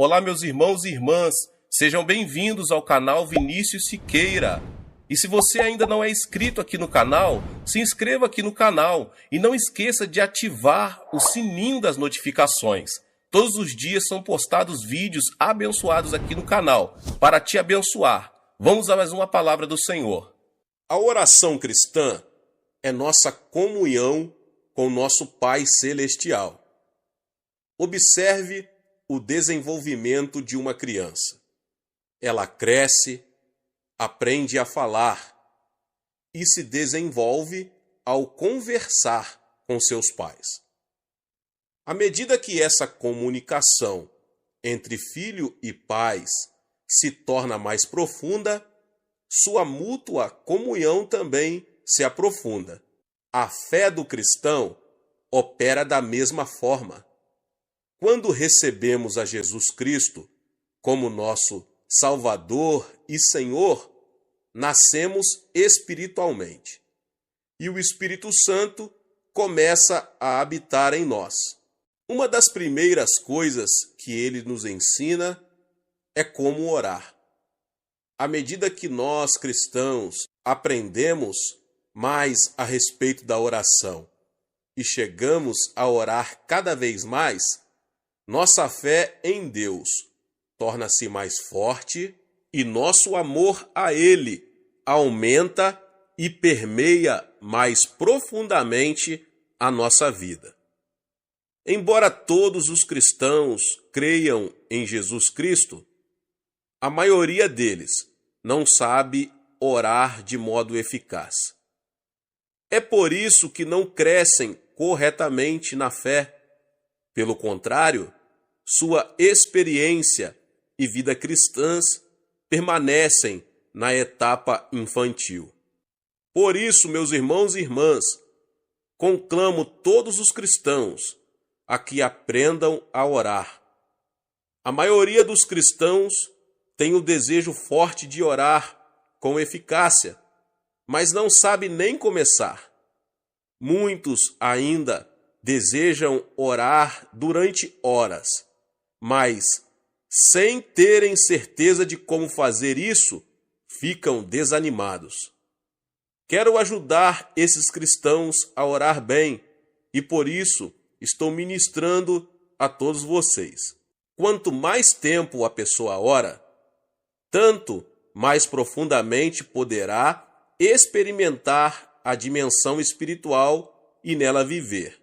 Olá, meus irmãos e irmãs, sejam bem-vindos ao canal Vinícius Siqueira. E se você ainda não é inscrito aqui no canal, se inscreva aqui no canal e não esqueça de ativar o sininho das notificações. Todos os dias são postados vídeos abençoados aqui no canal para te abençoar. Vamos a mais uma palavra do Senhor. A oração cristã é nossa comunhão com o nosso Pai Celestial. Observe o desenvolvimento de uma criança. Ela cresce, aprende a falar e se desenvolve ao conversar com seus pais. À medida que essa comunicação entre filho e pais se torna mais profunda, sua mútua comunhão também se aprofunda. A fé do cristão opera da mesma forma. Quando recebemos a Jesus Cristo como nosso Salvador e Senhor, nascemos espiritualmente. E o Espírito Santo começa a habitar em nós. Uma das primeiras coisas que ele nos ensina é como orar. À medida que nós, cristãos, aprendemos mais a respeito da oração e chegamos a orar cada vez mais, nossa fé em Deus torna-se mais forte e nosso amor a Ele aumenta e permeia mais profundamente a nossa vida. Embora todos os cristãos creiam em Jesus Cristo, a maioria deles não sabe orar de modo eficaz. É por isso que não crescem corretamente na fé. Pelo contrário, sua experiência e vida cristãs permanecem na etapa infantil. Por isso, meus irmãos e irmãs, conclamo todos os cristãos a que aprendam a orar. A maioria dos cristãos tem o desejo forte de orar com eficácia, mas não sabe nem começar. Muitos ainda desejam orar durante horas, mas, sem terem certeza de como fazer isso, ficam desanimados. Quero ajudar esses cristãos a orar bem e, por isso, estou ministrando a todos vocês. Quanto mais tempo a pessoa ora, tanto mais profundamente poderá experimentar a dimensão espiritual e nela viver.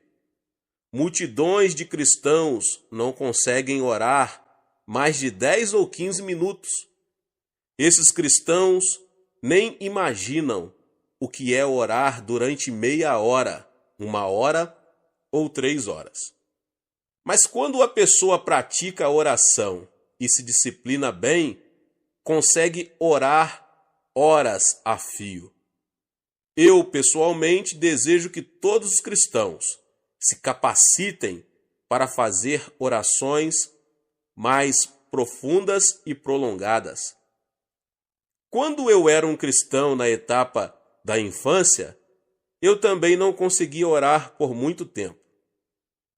Multidões de cristãos não conseguem orar mais de 10 ou 15 minutos. Esses cristãos nem imaginam o que é orar durante meia hora, 1 hora ou 3 horas. Mas quando a pessoa pratica a oração e se disciplina bem, consegue orar horas a fio. Eu, pessoalmente, desejo que todos os cristãos se capacitem para fazer orações mais profundas e prolongadas. Quando eu era um cristão na etapa da infância, eu também não conseguia orar por muito tempo.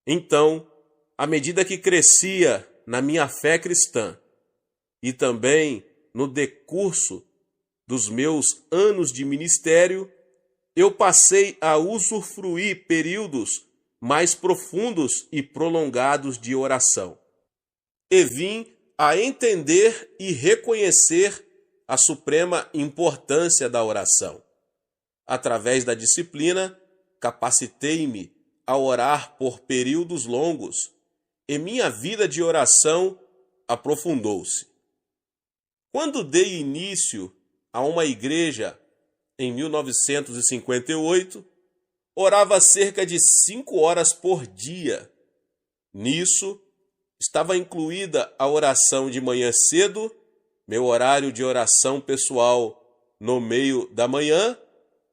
Então, à medida que crescia na minha fé cristã e também no decurso dos meus anos de ministério, eu passei a usufruir períodos mais profundos e prolongados de oração. E vim a entender e reconhecer a suprema importância da oração. Através da disciplina, capacitei-me a orar por períodos longos e minha vida de oração aprofundou-se. Quando dei início a uma igreja em 1958, orava cerca de 5 horas por dia. Nisso, estava incluída a oração de manhã cedo, meu horário de oração pessoal no meio da manhã,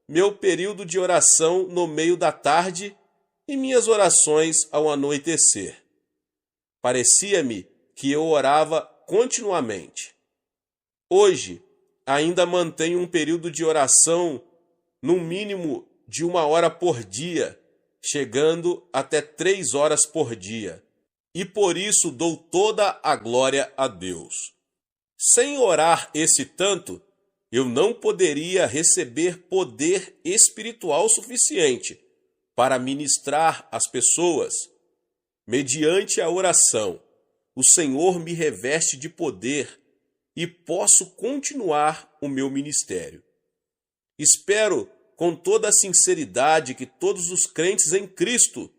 meu período de oração no meio da tarde e minhas orações ao anoitecer. Parecia-me que eu orava continuamente. Hoje, ainda mantenho um período de oração no mínimo de 1 hora por dia, chegando até 3 horas por dia. e por isso dou toda a glória a Deus. Sem orar esse tanto, eu não poderia receber poder espiritual suficiente para ministrar às pessoas. Mediante a oração, o Senhor me reveste de poder e posso continuar o meu ministério. Espero com toda a sinceridade que todos os crentes em Cristo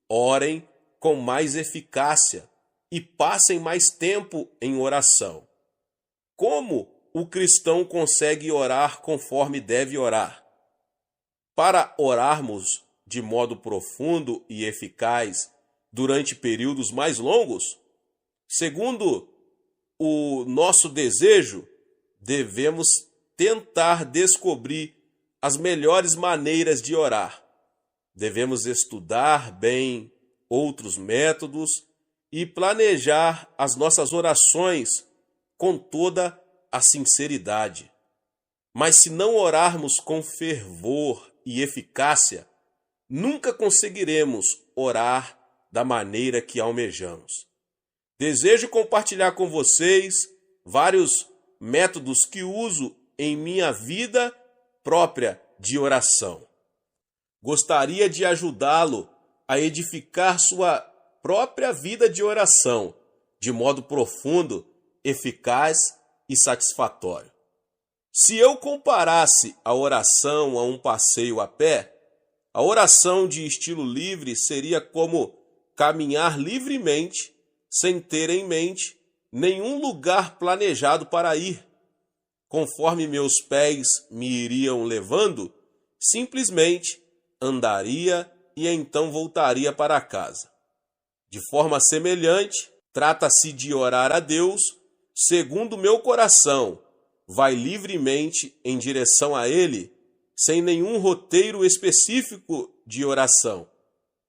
orem com mais eficácia e passem mais tempo em oração. Como o cristão consegue orar conforme deve orar? Para orarmos de modo profundo e eficaz durante períodos mais longos, segundo o nosso desejo, devemos tentar descobrir as melhores maneiras de orar. Devemos estudar bem outros métodos e planejar as nossas orações com toda a sinceridade. Mas se não orarmos com fervor e eficácia, nunca conseguiremos orar da maneira que almejamos. Desejo compartilhar com vocês vários métodos que uso em minha vida própria de oração. Gostaria de ajudá-lo a edificar sua própria vida de oração de modo profundo, eficaz e satisfatório. Se eu comparasse a oração a um passeio a pé, a oração de estilo livre seria como caminhar livremente, sem ter em mente nenhum lugar planejado para ir. Conforme meus pés me iriam levando, simplesmente andaria e então voltaria para casa. De forma semelhante, trata-se de orar a Deus segundo meu coração, vai livremente em direção a Ele, sem nenhum roteiro específico de oração,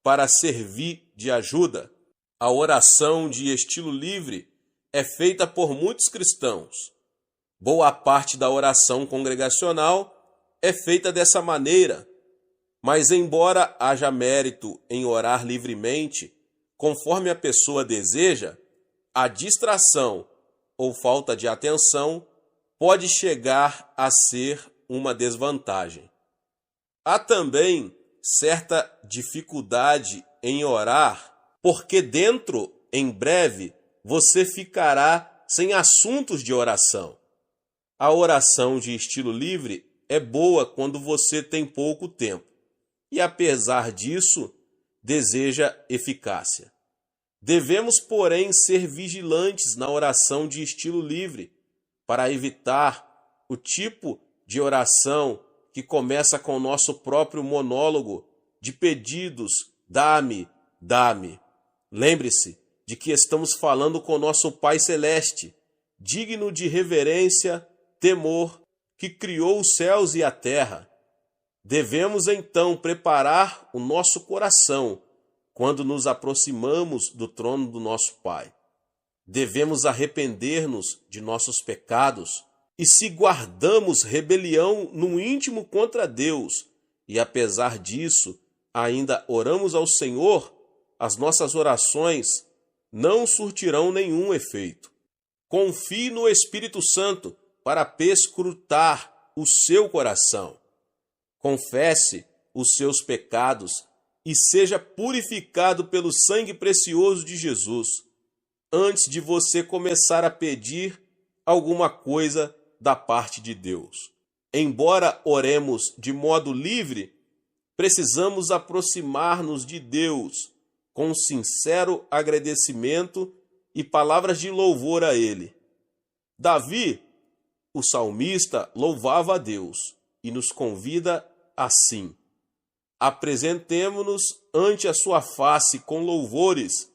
para servir de ajuda. A oração de estilo livre é feita por muitos cristãos. Boa parte da oração congregacional é feita dessa maneira, mas embora haja mérito em orar livremente, conforme a pessoa deseja, a distração ou falta de atenção pode chegar a ser uma desvantagem. Há também certa dificuldade em orar, porque em breve, você ficará sem assuntos de oração. A oração de estilo livre é boa quando você tem pouco tempo e, apesar disso, deseja eficácia. Devemos, porém, ser vigilantes na oração de estilo livre para evitar o tipo de oração que começa com o nosso próprio monólogo de pedidos: dá-me, dá-me. Lembre-se de que estamos falando com nosso Pai Celeste, digno de reverência, temor, que criou os céus e a terra. Devemos então preparar o nosso coração quando nos aproximamos do trono do nosso Pai. Devemos arrepender-nos de nossos pecados e, se guardamos rebelião no íntimo contra Deus e, apesar disso, ainda oramos ao Senhor, as nossas orações não surtirão nenhum efeito. Confie no Espírito Santo para perscrutar o seu coração. Confesse os seus pecados e seja purificado pelo sangue precioso de Jesus, antes de você começar a pedir alguma coisa da parte de Deus. Embora oremos de modo livre, precisamos aproximar-nos de Deus com sincero agradecimento e palavras de louvor a Ele. Davi, o salmista, louvava a Deus e nos convida assim: apresentemo-nos ante a sua face com louvores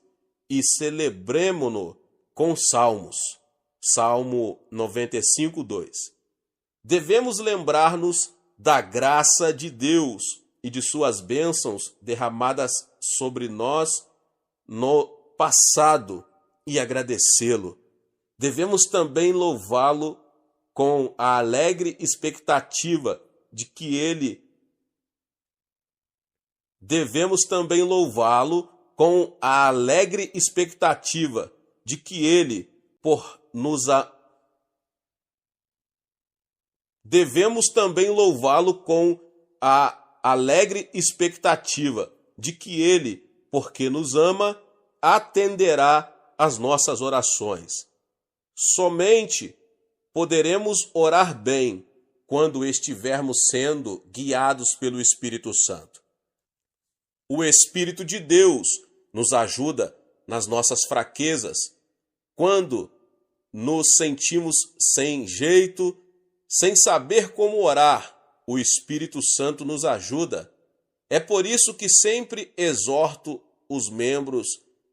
e celebremo-no com salmos. Salmo 95, 2. Devemos lembrar-nos da graça de Deus e de suas bênçãos derramadas sobre nós no passado e agradecê-lo. Devemos também louvá-lo com a alegre expectativa de que Ele com a alegre expectativa de que Ele, devemos também louvá-lo com a alegre expectativa de que Ele, porque nos ama, atenderá às nossas orações. Somente poderemos orar bem quando estivermos sendo guiados pelo Espírito Santo. O Espírito de Deus nos ajuda nas nossas fraquezas, quando nos sentimos sem jeito, sem saber como orar. O Espírito Santo nos ajuda. É por isso que sempre exorto os membros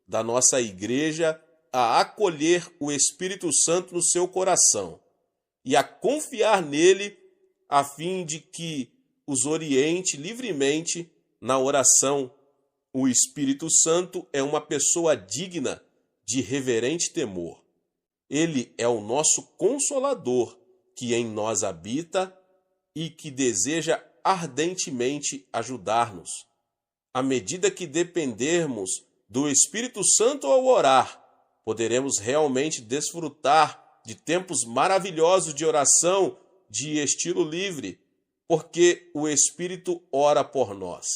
da nossa igreja a acolher o Espírito Santo no seu coração e a confiar nele, a fim de que os oriente livremente na oração. O Espírito Santo é uma pessoa digna de reverente temor. Ele é o nosso Consolador, que em nós habita e que deseja ardentemente ajudar-nos. À medida que dependermos do Espírito Santo ao orar, poderemos realmente desfrutar de tempos maravilhosos de oração de estilo livre, porque o Espírito ora por nós.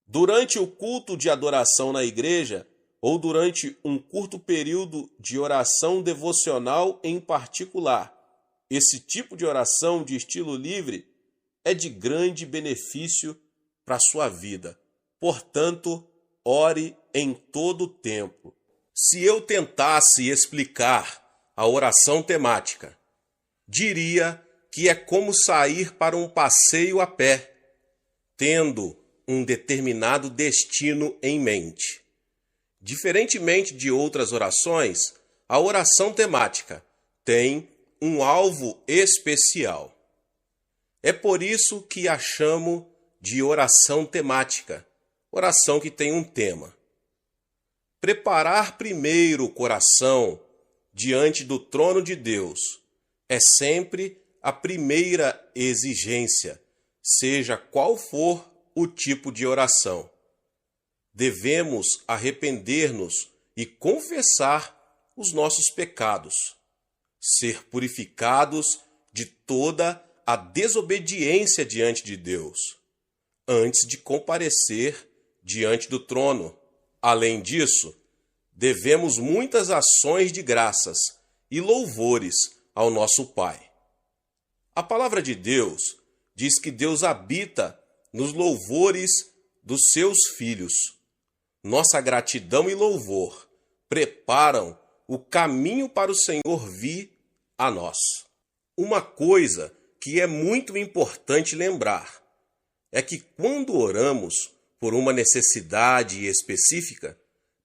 Durante o culto de adoração na igreja, ou durante um curto período de oração devocional em particular, esse tipo de oração de estilo livre é de grande benefício para a sua vida. Portanto, ore em todo o tempo. Se eu tentasse explicar a oração temática, diria que é como sair para um passeio a pé, tendo um determinado destino em mente. Diferentemente de outras orações, a oração temática tem um alvo especial. É por isso que a chamo de oração temática, oração que tem um tema. Preparar primeiro o coração diante do trono de Deus é sempre a primeira exigência, seja qual for o tipo de oração. Devemos arrepender-nos e confessar os nossos pecados, ser purificados de toda a desobediência diante de Deus, antes de comparecer diante do trono. Além disso, devemos muitas ações de graças e louvores ao nosso Pai. A palavra de Deus diz que Deus habita nos louvores dos seus filhos. Nossa gratidão e louvor preparam o caminho para o Senhor vir a nós. Uma coisa que é muito importante lembrar é que quando oramos por uma necessidade específica,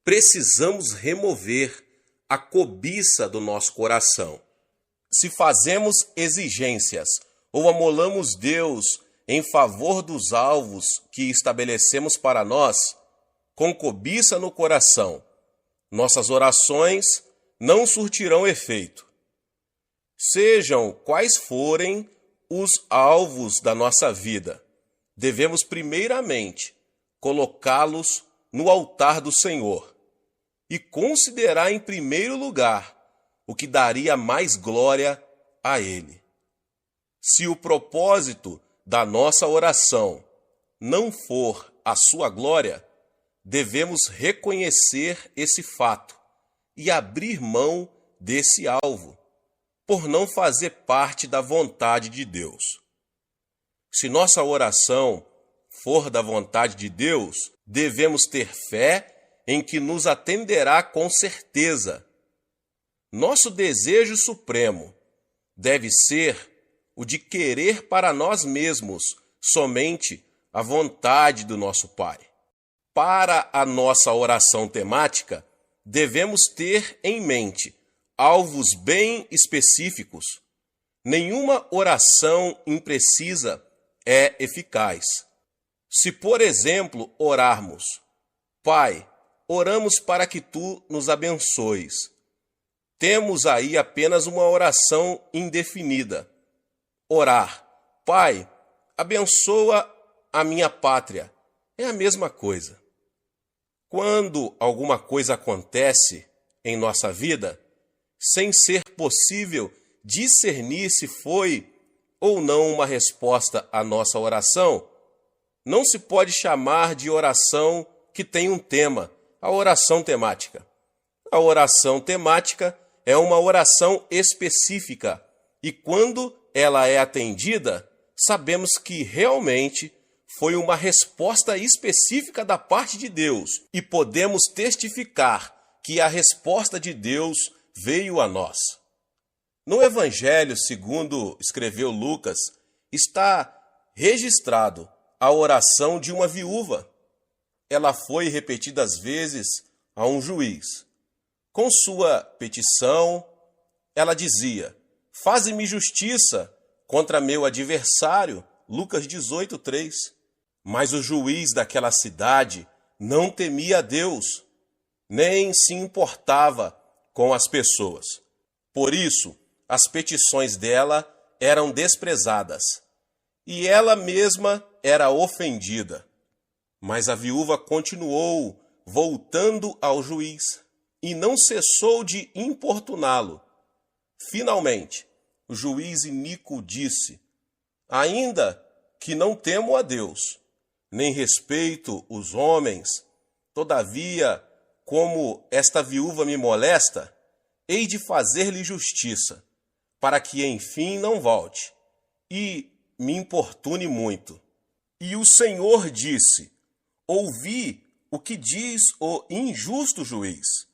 precisamos remover a cobiça do nosso coração. Se fazemos exigências ou amolamos Deus em favor dos alvos que estabelecemos para nós, com cobiça no coração, nossas orações não surtirão efeito. Sejam quais forem os alvos da nossa vida, devemos primeiramente colocá-los no altar do Senhor e considerar em primeiro lugar o que daria mais glória a Ele. Se o propósito da nossa oração não for a sua glória, devemos reconhecer esse fato e abrir mão desse alvo, por não fazer parte da vontade de Deus. Se nossa oração for da vontade de Deus, devemos ter fé em que nos atenderá com certeza. Nosso desejo supremo deve ser o de querer para nós mesmos somente a vontade do nosso Pai. Para a nossa oração temática, devemos ter em mente alvos bem específicos. Nenhuma oração imprecisa é eficaz. Se, por exemplo, orarmos: Pai, oramos para que Tu nos abençoes, temos aí apenas uma oração indefinida. Orar: Pai, abençoa a minha pátria, é a mesma coisa. Quando alguma coisa acontece em nossa vida, sem ser possível discernir se foi ou não uma resposta à nossa oração, não se pode chamar de oração que tem um tema, a oração temática. A oração temática é uma oração específica e quando ela é atendida, sabemos que realmente foi uma resposta específica da parte de Deus e podemos testificar que a resposta de Deus veio a nós. No Evangelho, segundo escreveu Lucas, está registrado a oração de uma viúva. Ela foi repetidas vezes a um juiz. Com sua petição, ela dizia: faze-me justiça contra meu adversário, Lucas 18:3. Mas o juiz daquela cidade não temia a Deus, nem se importava com as pessoas. Por isso, as petições dela eram desprezadas, e ela mesma era ofendida. Mas a viúva continuou voltando ao juiz, e não cessou de importuná-lo. Finalmente, o juiz iníquo disse: ainda que não temo a Deus, nem respeito os homens, todavia, como esta viúva me molesta, hei de fazer-lhe justiça, para que enfim não volte, e me importune muito. E o Senhor disse: ouvi o que diz o injusto juiz.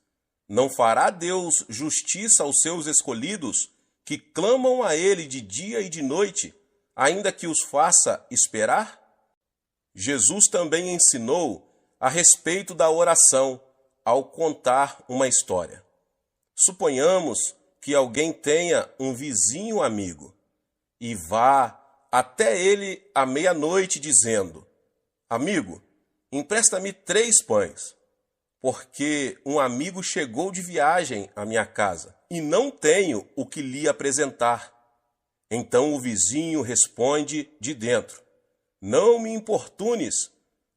Não fará Deus justiça aos seus escolhidos, que clamam a ele de dia e de noite, ainda que os faça esperar? Jesus também ensinou a respeito da oração ao contar uma história. Suponhamos que alguém tenha um vizinho amigo e vá até ele à meia-noite dizendo: amigo, empresta-me 3 pães, porque um amigo chegou de viagem à minha casa e não tenho o que lhe apresentar. Então o vizinho responde de dentro: não me importunes,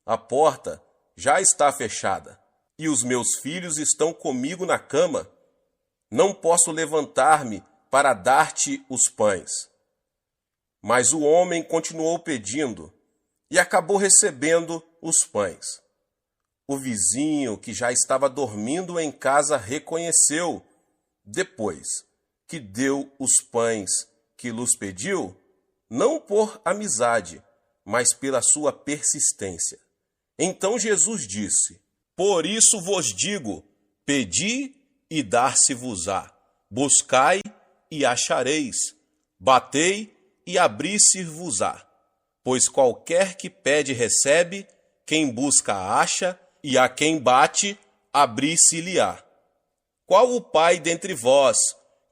a porta já está fechada e os meus filhos estão comigo na cama. Não posso levantar-me para dar-te os pães. Mas o homem continuou pedindo e acabou recebendo os pães. O vizinho, que já estava dormindo em casa, reconheceu, depois que deu os pães que lhes pediu, não por amizade, mas pela sua persistência. Então Jesus disse: por isso vos digo, pedi e dar-se-vos-á, buscai e achareis, batei e abrir-se-vos-á. Pois qualquer que pede recebe, quem busca acha, e a quem bate, abrir-se-lhe-á. Qual o pai dentre vós,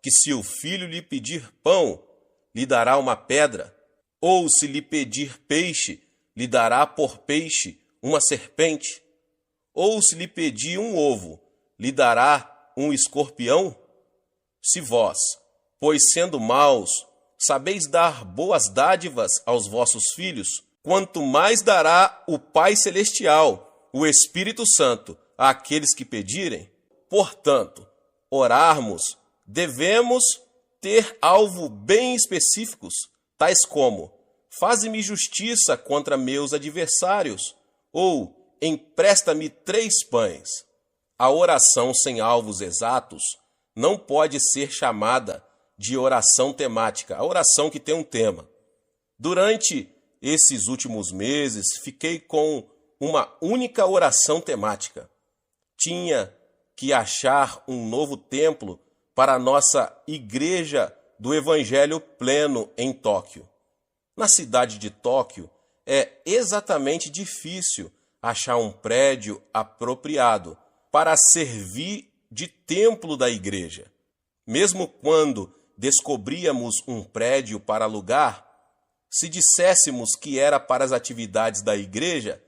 que se o filho lhe pedir pão, lhe dará uma pedra? Ou se lhe pedir peixe, lhe dará por peixe uma serpente? Ou se lhe pedir um ovo, lhe dará um escorpião? Se vós, pois sendo maus, sabeis dar boas dádivas aos vossos filhos, quanto mais dará o Pai Celestial, o Espírito Santo, àqueles que pedirem? Portanto, orarmos, devemos ter alvo bem específicos, tais como: faze-me justiça contra meus adversários, ou empresta-me 3 pães. A oração sem alvos exatos não pode ser chamada de oração temática, a oração que tem um tema. Durante esses últimos meses, fiquei com uma única oração temática. Tinha que achar um novo templo para a nossa Igreja do Evangelho Pleno em Tóquio. Na cidade de Tóquio, é exatamente difícil achar um prédio apropriado para servir de templo da igreja. Mesmo quando descobríamos um prédio para alugar, se disséssemos que era para as atividades da igreja,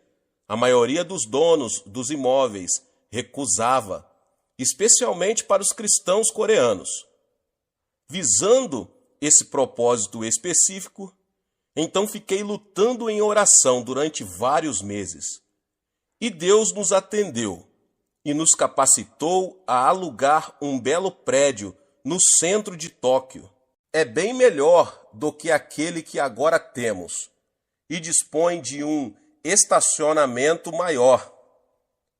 a maioria dos donos dos imóveis recusava, especialmente para os cristãos coreanos. Visando esse propósito específico, então fiquei lutando em oração durante vários meses. E Deus nos atendeu, e nos capacitou a alugar um belo prédio no centro de Tóquio. É bem melhor do que aquele que agora temos e dispõe de um estacionamento maior.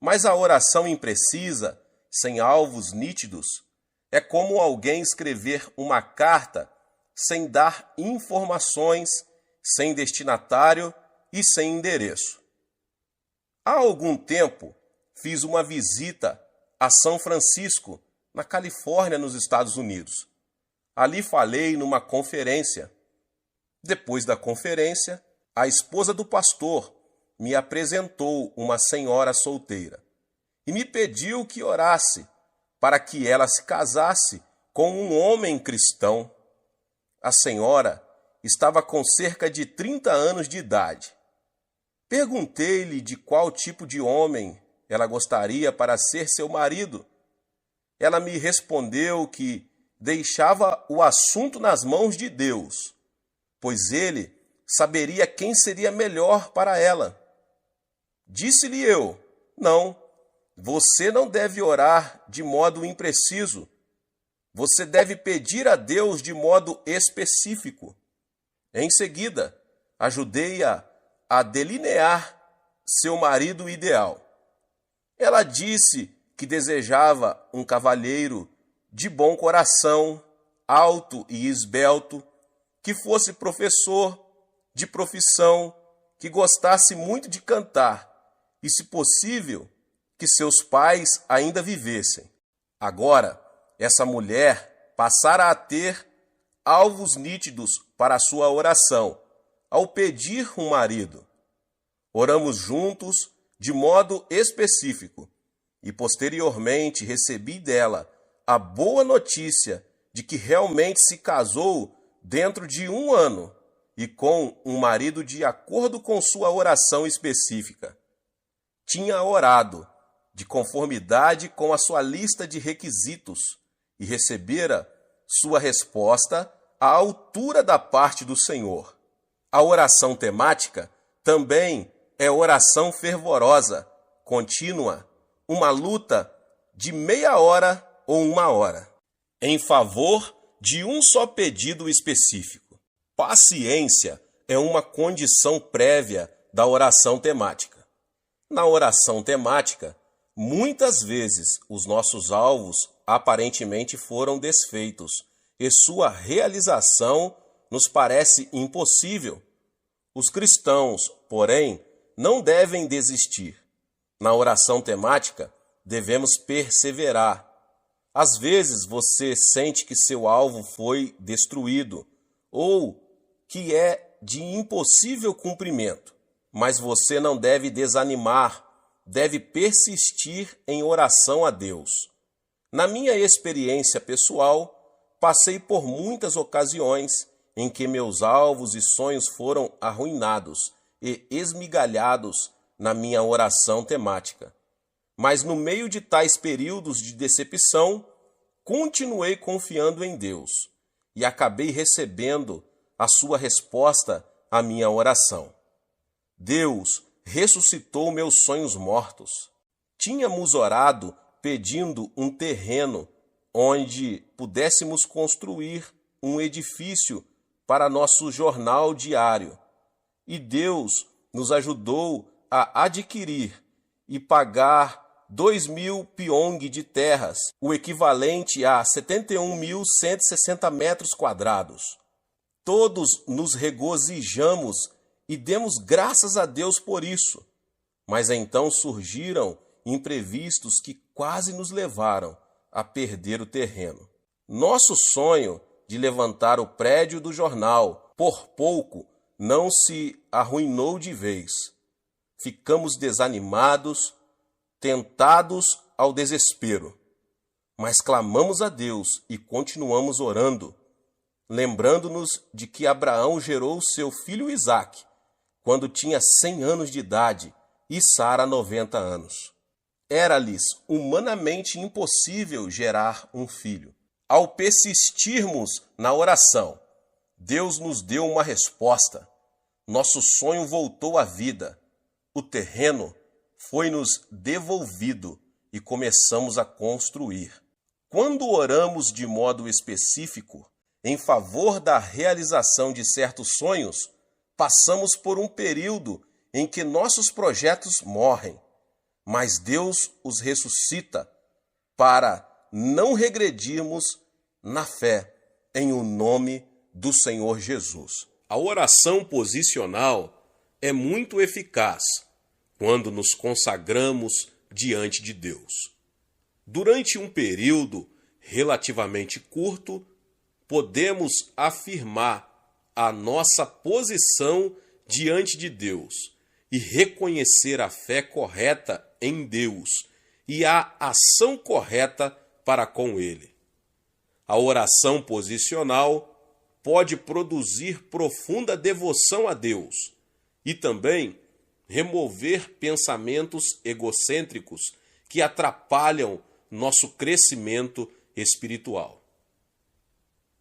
Mas a oração imprecisa, sem alvos nítidos, é como alguém escrever uma carta sem dar informações, sem destinatário e sem endereço. Há algum tempo, fiz uma visita a São Francisco, na Califórnia, nos Estados Unidos. Ali falei numa conferência. Depois da conferência, a esposa do pastor me apresentou uma senhora solteira e me pediu que orasse para que ela se casasse com um homem cristão. A senhora estava com cerca de 30 anos de idade. Perguntei-lhe de qual tipo de homem ela gostaria para ser seu marido. Ela me respondeu que deixava o assunto nas mãos de Deus, pois ele saberia quem seria melhor para ela. Disse-lhe eu: não, você não deve orar de modo impreciso. Você deve pedir a Deus de modo específico. Em seguida, ajudei-a a delinear seu marido ideal. Ela disse que desejava um cavalheiro de bom coração, alto e esbelto, que fosse professor de profissão, que gostasse muito de cantar e, se possível, que seus pais ainda vivessem. Agora, essa mulher passara a ter alvos nítidos para a sua oração, ao pedir um marido. Oramos juntos de modo específico e posteriormente recebi dela a boa notícia de que realmente se casou dentro de 1 ano e com um marido de acordo com sua oração específica. Tinha orado de conformidade com a sua lista de requisitos e recebera sua resposta à altura da parte do Senhor. A oração temática também é oração fervorosa, contínua, uma luta de meia hora ou 1 hora, em favor de um só pedido específico. Paciência é uma condição prévia da oração temática. Na oração temática, muitas vezes os nossos alvos aparentemente foram desfeitos e sua realização nos parece impossível. Os cristãos, porém, não devem desistir. Na oração temática, devemos perseverar. Às vezes você sente que seu alvo foi destruído ou que é de impossível cumprimento, mas você não deve desanimar, deve persistir em oração a Deus. Na minha experiência pessoal, passei por muitas ocasiões em que meus alvos e sonhos foram arruinados e esmigalhados na minha oração temática. Mas no meio de tais períodos de decepção, continuei confiando em Deus e acabei recebendo a sua resposta à minha oração. Deus ressuscitou meus sonhos mortos. Tínhamos orado pedindo um terreno onde pudéssemos construir um edifício para nosso jornal diário. E Deus nos ajudou a adquirir e pagar 2.000 piong de terras, o equivalente a 71.160 metros quadrados. Todos nos regozijamos e demos graças a Deus por isso. Mas então surgiram imprevistos que quase nos levaram a perder o terreno. Nosso sonho de levantar o prédio do jornal, por pouco, não se arruinou de vez. Ficamos desanimados, tentados ao desespero. Mas clamamos a Deus e continuamos orando, lembrando-nos de que Abraão gerou seu filho Isaque quando tinha 100 anos de idade e Sara 90 anos. Era-lhes humanamente impossível gerar um filho. Ao persistirmos na oração, Deus nos deu uma resposta. Nosso sonho voltou à vida. O terreno foi-nos devolvido e e começamos a construir. Quando oramos de modo específico em favor da realização de certos sonhos, passamos por um período em que nossos projetos morrem, mas Deus os ressuscita para não regredirmos na fé em o nome do Senhor Jesus. A oração posicional é muito eficaz quando nos consagramos diante de Deus. Durante um período relativamente curto, podemos afirmar a nossa posição diante de Deus e reconhecer a fé correta em Deus e a ação correta para com Ele. A oração posicional pode produzir profunda devoção a Deus e também remover pensamentos egocêntricos que atrapalham nosso crescimento espiritual.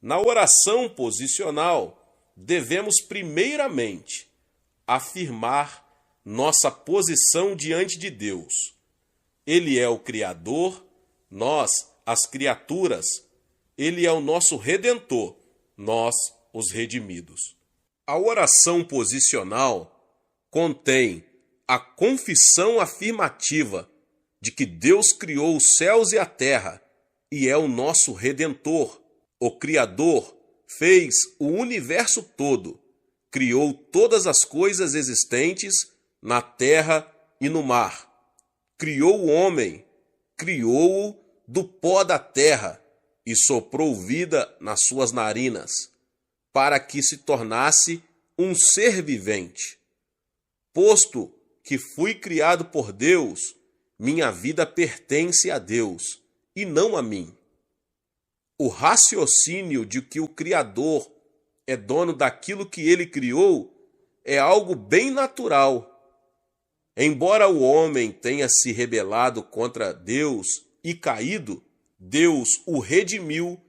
Na oração posicional, devemos primeiramente afirmar nossa posição diante de Deus. Ele é o Criador, nós, as criaturas. Ele é o nosso Redentor, nós, os redimidos. A oração posicional contém a confissão afirmativa de que Deus criou os céus e a terra e é o nosso Redentor. O Criador fez o universo todo, criou todas as coisas existentes na terra e no mar. Criou o homem, criou-o do pó da terra e soprou vida nas suas narinas, para que se tornasse um ser vivente. Posto que fui criado por Deus, minha vida pertence a Deus e não a mim. O raciocínio de que o Criador é dono daquilo que ele criou é algo bem natural. Embora o homem tenha se rebelado contra Deus e caído, Deus o redimiu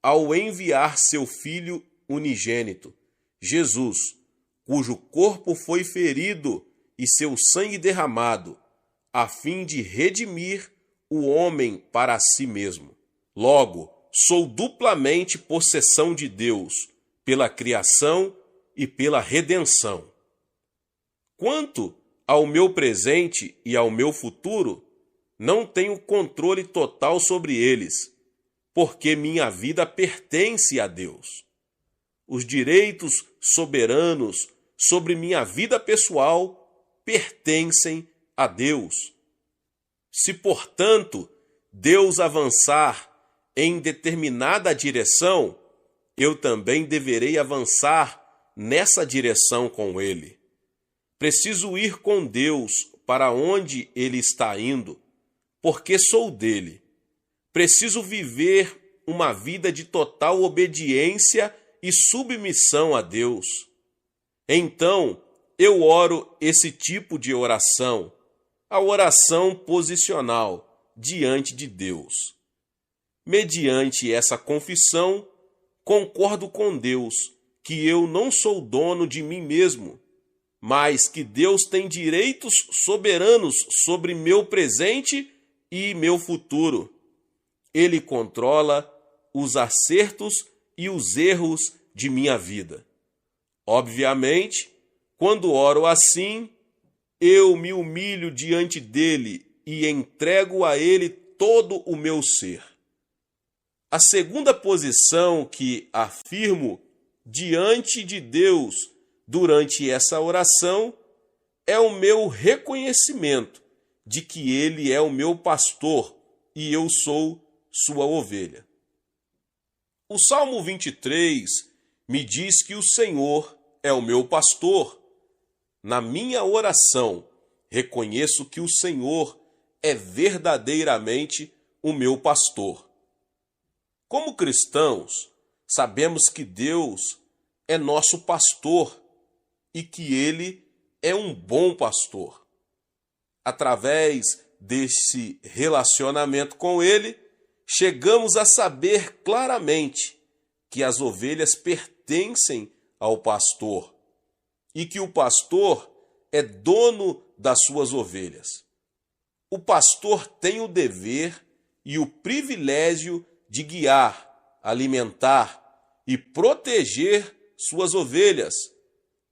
ao enviar seu Filho unigênito, Jesus, cujo corpo foi ferido e seu sangue derramado, a fim de redimir o homem para si mesmo. Logo, sou duplamente possessão de Deus, pela criação e pela redenção. Quanto ao meu presente e ao meu futuro, não tenho controle total sobre eles, porque minha vida pertence a Deus. Os direitos soberanos sobre minha vida pessoal pertencem a Deus. Se, portanto, Deus avançar em determinada direção, eu também deverei avançar nessa direção com Ele. Preciso ir com Deus para onde Ele está indo, porque sou dele. Preciso viver uma vida de total obediência e submissão a Deus. Então, eu oro esse tipo de oração, a oração posicional diante de Deus. Mediante essa confissão, concordo com Deus que eu não sou dono de mim mesmo, mas que Deus tem direitos soberanos sobre meu presente e meu futuro. Ele controla os acertos e os erros de minha vida. Obviamente, quando oro assim, eu me humilho diante dele e entrego a ele todo o meu ser. A segunda posição que afirmo diante de Deus durante essa oração é o meu reconhecimento de que Ele é o meu pastor e eu sou sua ovelha. O Salmo 23 me diz que o Senhor é o meu pastor. Na minha oração, reconheço que o Senhor é verdadeiramente o meu pastor. Como cristãos, sabemos que Deus é nosso pastor e que Ele é um bom pastor. Através desse relacionamento com Ele, chegamos a saber claramente que as ovelhas pertencem ao pastor e que o pastor é dono das suas ovelhas. O pastor tem o dever e o privilégio de guiar, alimentar e proteger suas ovelhas,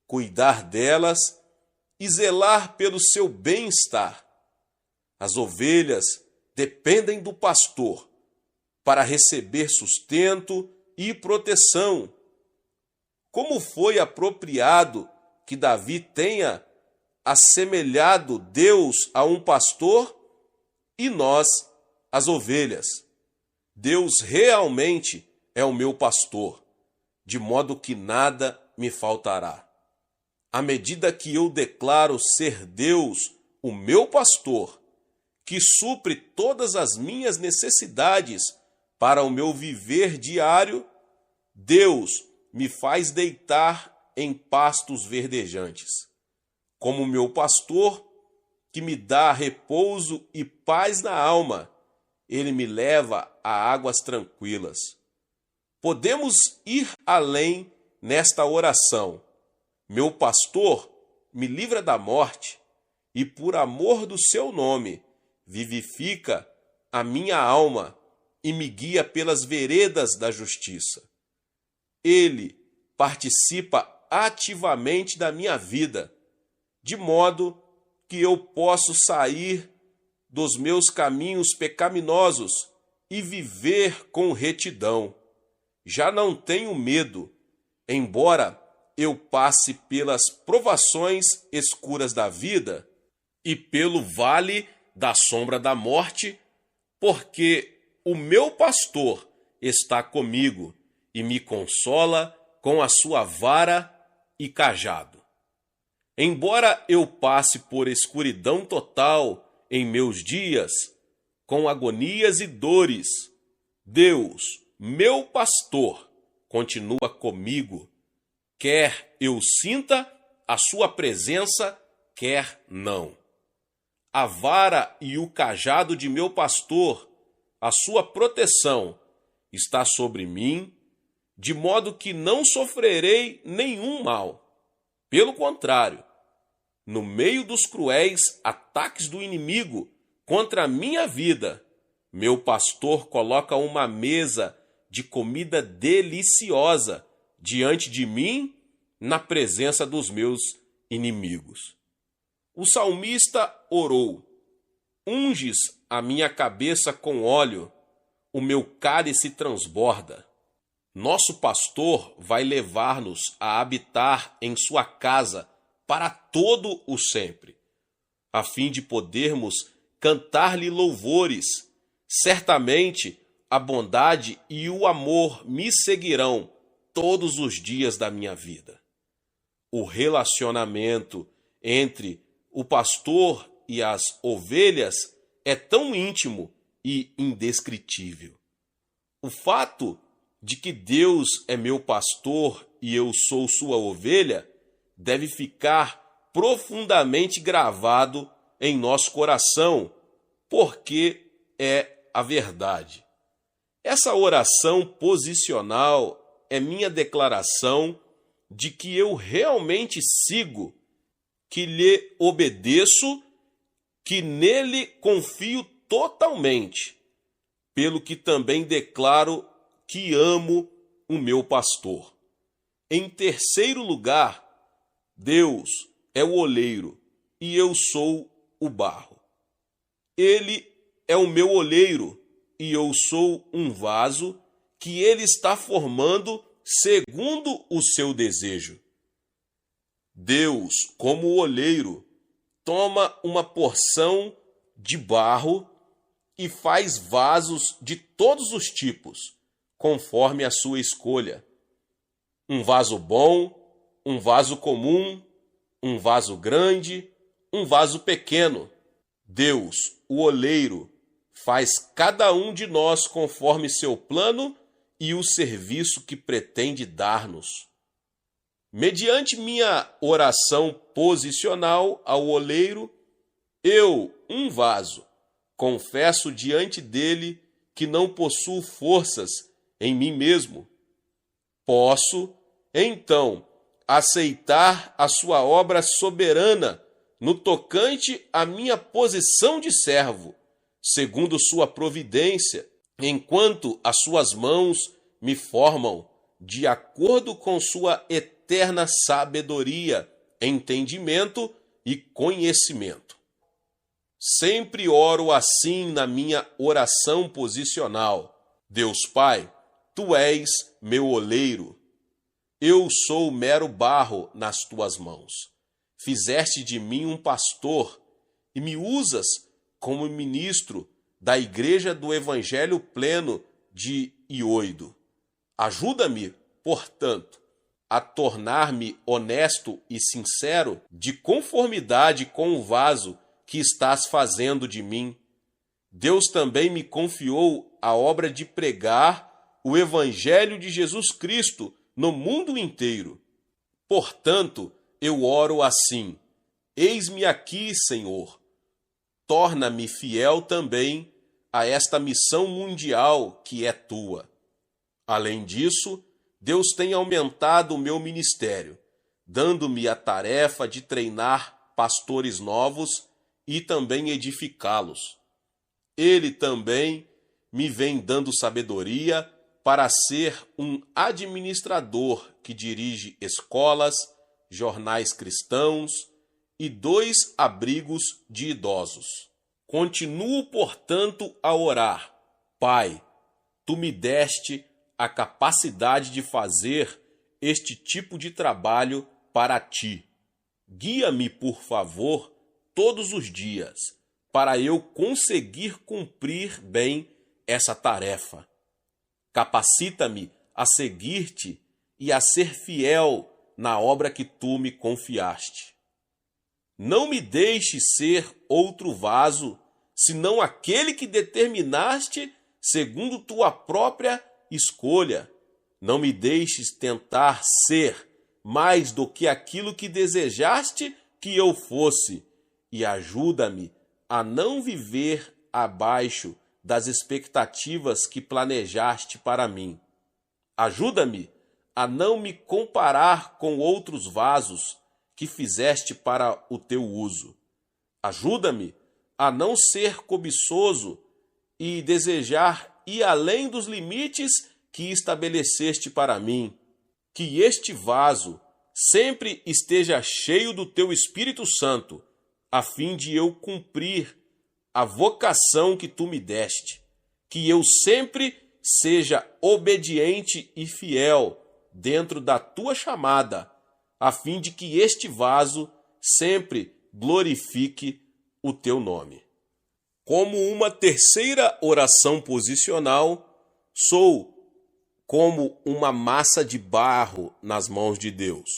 cuidar delas e zelar pelo seu bem-estar. As ovelhas dependem do pastor para receber sustento e proteção. Como foi apropriado que Davi tenha assemelhado Deus a um pastor e nós as ovelhas. Deus realmente é o meu pastor, de modo que nada me faltará. À medida que eu declaro ser Deus o meu pastor, que supre todas as minhas necessidades para o meu viver diário, Deus me faz deitar em pastos verdejantes. Como meu pastor, que me dá repouso e paz na alma, ele me leva a águas tranquilas. Podemos ir além nesta oração. Meu pastor me livra da morte e, por amor do seu nome, vivifica a minha alma e me guia pelas veredas da justiça. Ele participa ativamente da minha vida, de modo que eu posso sair dos meus caminhos pecaminosos e viver com retidão. Já não tenho medo, embora eu passe pelas provações escuras da vida e pelo vale da sombra da morte, porque o meu pastor está comigo e me consola com a sua vara e cajado. Embora eu passe por escuridão total em meus dias, com agonias e dores, Deus, meu pastor, continua comigo, quer eu sinta a sua presença, quer não. A vara e o cajado de meu pastor, a sua proteção, está sobre mim, de modo que não sofrerei nenhum mal. Pelo contrário, no meio dos cruéis ataques do inimigo contra a minha vida, meu pastor coloca uma mesa de comida deliciosa diante de mim, na presença dos meus inimigos. O salmista orou: unges a minha cabeça com óleo, o meu cálice transborda. Nosso pastor vai levar-nos a habitar em sua casa para todo o sempre, a fim de podermos cantar-lhe louvores. Certamente a bondade e o amor me seguirão todos os dias da minha vida. O relacionamento entre o pastor e as ovelhas é tão íntimo e indescritível. O fato de que Deus é meu pastor e eu sou sua ovelha deve ficar profundamente gravado em nosso coração, porque é a verdade. Essa oração posicional é minha declaração de que eu realmente sigo, que lhe obedeço, que nele confio totalmente, pelo que também declaro que amo o meu pastor. Em terceiro lugar, Deus é o oleiro e eu sou o barro. Ele é o meu oleiro e eu sou um vaso que ele está formando segundo o seu desejo. Deus, como o oleiro, toma uma porção de barro e faz vasos de todos os tipos, conforme a sua escolha. Um vaso bom, um vaso comum, um vaso grande, um vaso pequeno. Deus, o oleiro, faz cada um de nós conforme seu plano e o serviço que pretende dar-nos. Mediante minha oração posicional ao oleiro, eu, um vaso, confesso diante dele que não possuo forças em mim mesmo. Posso, então, aceitar a sua obra soberana no tocante à minha posição de servo, segundo sua providência, enquanto as suas mãos me formam, de acordo com sua eterna sabedoria, entendimento e conhecimento. Sempre oro assim na minha oração posicional. Deus Pai, Tu és meu oleiro. Eu sou mero barro nas Tuas mãos. Fizeste de mim um pastor e me usas como ministro da Igreja do Evangelho Pleno de Ioido. Ajuda-me, portanto, a tornar-me honesto e sincero, de conformidade com o vaso que estás fazendo de mim. Deus também me confiou a obra de pregar o Evangelho de Jesus Cristo no mundo inteiro. Portanto, eu oro assim: eis-me aqui, Senhor. Torna-me fiel também a esta missão mundial que é tua. Além disso, Deus tem aumentado o meu ministério, dando-me a tarefa de treinar pastores novos e também edificá-los. Ele também me vem dando sabedoria para ser um administrador que dirige escolas, jornais cristãos e 2 abrigos de idosos. Continuo, portanto, a orar. Pai, Tu me deste a capacidade de fazer este tipo de trabalho para Ti. Guia-me, por favor, todos os dias, para eu conseguir cumprir bem essa tarefa. Capacita-me a seguir-te e a ser fiel na obra que Tu me confiaste. Não me deixes ser outro vaso, senão aquele que determinaste segundo Tua própria escolha. Não me deixes tentar ser mais do que aquilo que desejaste que eu fosse, e ajuda-me a não viver abaixo das expectativas que planejaste para mim. Ajuda-me a não me comparar com outros vasos que fizeste para o teu uso. Ajuda-me a não ser cobiçoso e desejar ir além dos limites que estabeleceste para mim. Que este vaso sempre esteja cheio do teu Espírito Santo, a fim de eu cumprir a vocação que tu me deste. Que eu sempre seja obediente e fiel dentro da tua chamada, a fim de que este vaso sempre glorifique o teu nome. Como uma terceira oração posicional, sou como uma massa de barro nas mãos de Deus.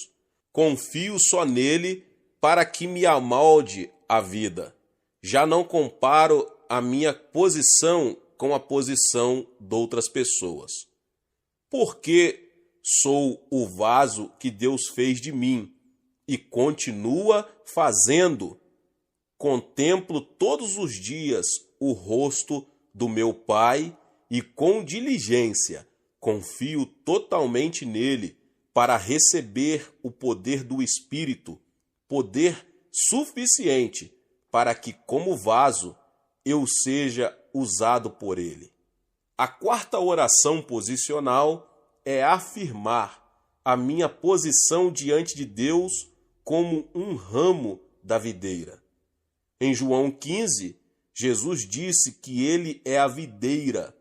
Confio só nele para que me amolde a vida. Já não comparo a minha posição com a posição de outras pessoas. Porque sou o vaso que Deus fez de mim e continua fazendo. Contemplo todos os dias o rosto do meu Pai e com diligência confio totalmente nele para receber o poder do Espírito, poder suficiente para que, como vaso, eu seja usado por ele. A quarta oração posicional é afirmar a minha posição diante de Deus como um ramo da videira. Em João 15, Jesus disse que ele é a videira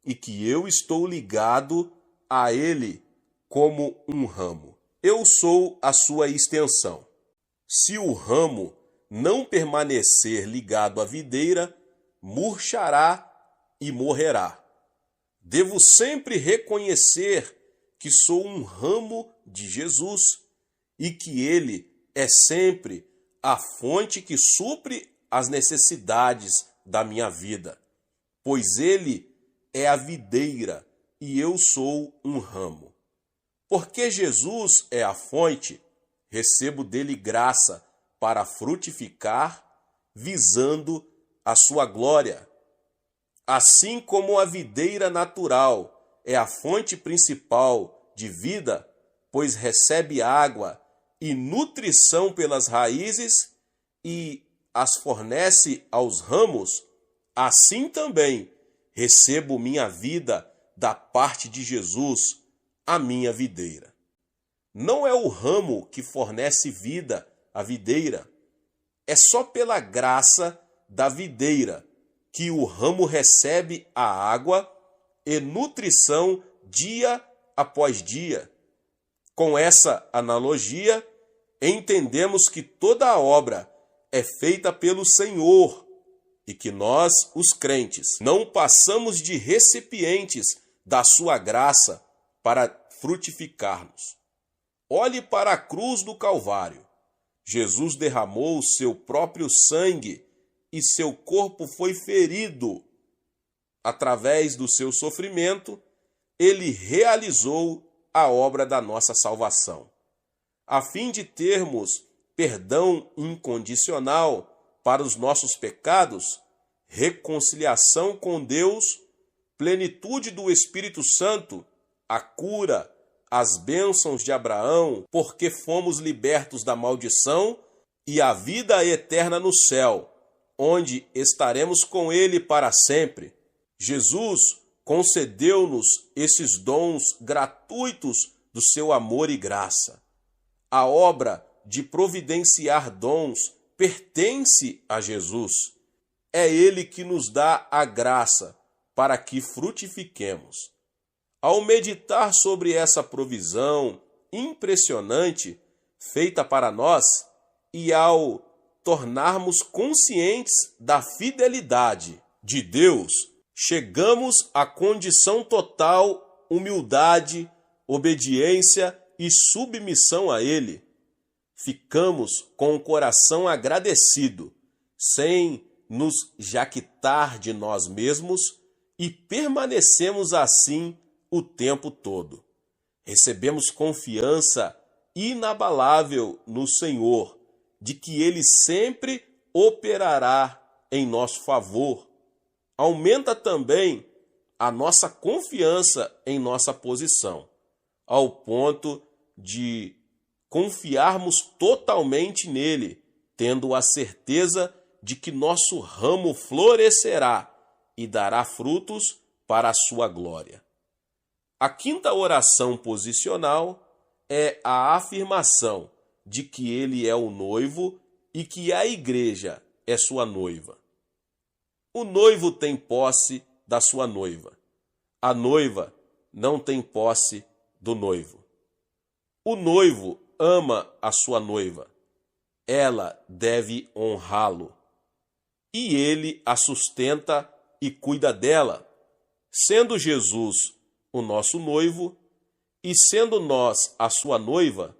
e que eu estou ligado a ele como um ramo. Eu sou a sua extensão. Se o ramo não permanecer ligado à videira, murchará e morrerá. Devo sempre reconhecer que sou um ramo de Jesus e que ele é sempre a fonte que supre as necessidades da minha vida, pois ele é a videira e eu sou um ramo. Porque Jesus é a fonte, recebo dele graça para frutificar, visando a sua glória. Assim como a videira natural é a fonte principal de vida, pois recebe água e nutrição pelas raízes, e as fornece aos ramos, assim também recebo minha vida da parte de Jesus, a minha videira. Não é o ramo que fornece vida à videira, é só pela graça da videira que o ramo recebe a água e nutrição dia após dia. Com essa analogia, entendemos que toda a obra é feita pelo Senhor e que nós, os crentes, não passamos de recipientes da sua graça para frutificarmos. Olhe para a cruz do Calvário. Jesus derramou o seu próprio sangue e seu corpo foi ferido. Através do seu sofrimento, ele realizou a obra da nossa salvação. A fim de termos perdão incondicional para os nossos pecados, reconciliação com Deus, plenitude do Espírito Santo, a cura, as bênçãos de Abraão, porque fomos libertos da maldição, e a vida eterna no céu, onde estaremos com ele para sempre. Jesus concedeu-nos esses dons gratuitos do seu amor e graça. A obra de providenciar dons pertence a Jesus. É ele que nos dá a graça para que frutifiquemos. Ao meditar sobre essa provisão impressionante feita para nós e ao tornarmos conscientes da fidelidade de Deus, chegamos à condição total humildade, obediência e submissão a Ele. Ficamos com o coração agradecido, sem nos jactar de nós mesmos, e permanecemos assim o tempo todo. Recebemos confiança inabalável no Senhor, de que Ele sempre operará em nosso favor. Aumenta também a nossa confiança em nossa posição, ao ponto de confiarmos totalmente nele, tendo a certeza de que nosso ramo florescerá e dará frutos para a sua glória. A quinta oração posicional é a afirmação de que ele é o noivo e que a igreja é sua noiva. O noivo tem posse da sua noiva. A noiva não tem posse do noivo. O noivo ama a sua noiva. Ela deve honrá-lo. E ele a sustenta e cuida dela, sendo Jesus o nosso noivo e sendo nós a sua noiva,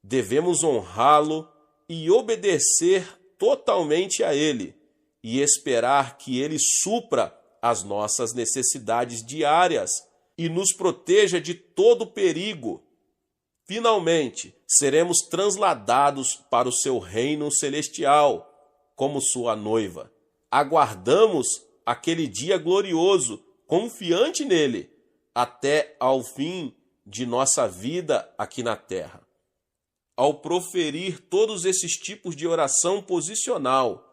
devemos honrá-lo e obedecer totalmente a ele e esperar que ele supra as nossas necessidades diárias e nos proteja de todo perigo. Finalmente, seremos transladados para o seu reino celestial, como sua noiva. Aguardamos aquele dia glorioso, confiante nele, até ao fim de nossa vida aqui na terra. Ao proferir todos esses tipos de oração posicional,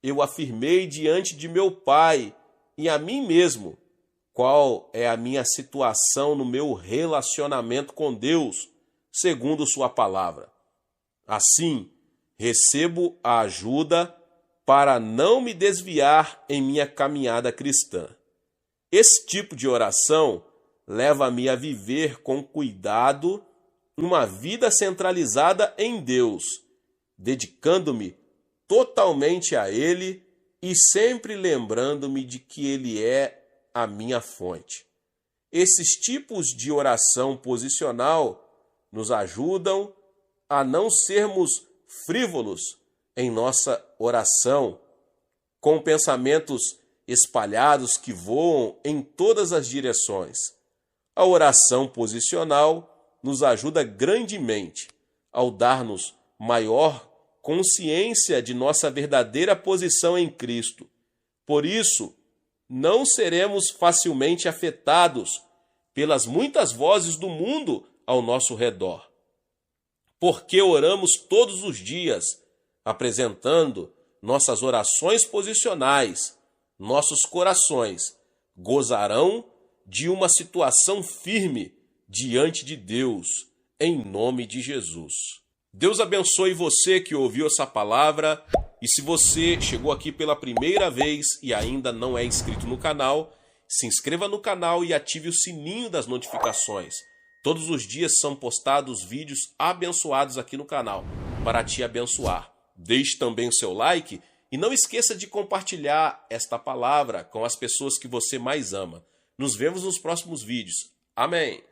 eu afirmei diante de meu Pai e a mim mesmo qual é a minha situação no meu relacionamento com Deus, segundo sua palavra. Assim, recebo a ajuda para não me desviar em minha caminhada cristã. Esse tipo de oração leva-me a viver com cuidado uma vida centralizada em Deus, dedicando-me totalmente a Ele e sempre lembrando-me de que Ele é a minha fonte. Esses tipos de oração posicional nos ajudam a não sermos frívolos em nossa oração, com pensamentos espalhados que voam em todas as direções. A oração posicional nos ajuda grandemente ao dar-nos maior consciência de nossa verdadeira posição em Cristo. Por isso, não seremos facilmente afetados pelas muitas vozes do mundo ao nosso redor. Porque oramos todos os dias, apresentando nossas orações posicionais, nossos corações gozarão de uma situação firme diante de Deus, em nome de Jesus. Deus abençoe você que ouviu essa palavra, e se você chegou aqui pela primeira vez e ainda não é inscrito no canal, se inscreva no canal e ative o sininho das notificações. Todos os dias são postados vídeos abençoados aqui no canal, para te abençoar. Deixe também o seu like e não esqueça de compartilhar esta palavra com as pessoas que você mais ama. Nos vemos nos próximos vídeos. Amém.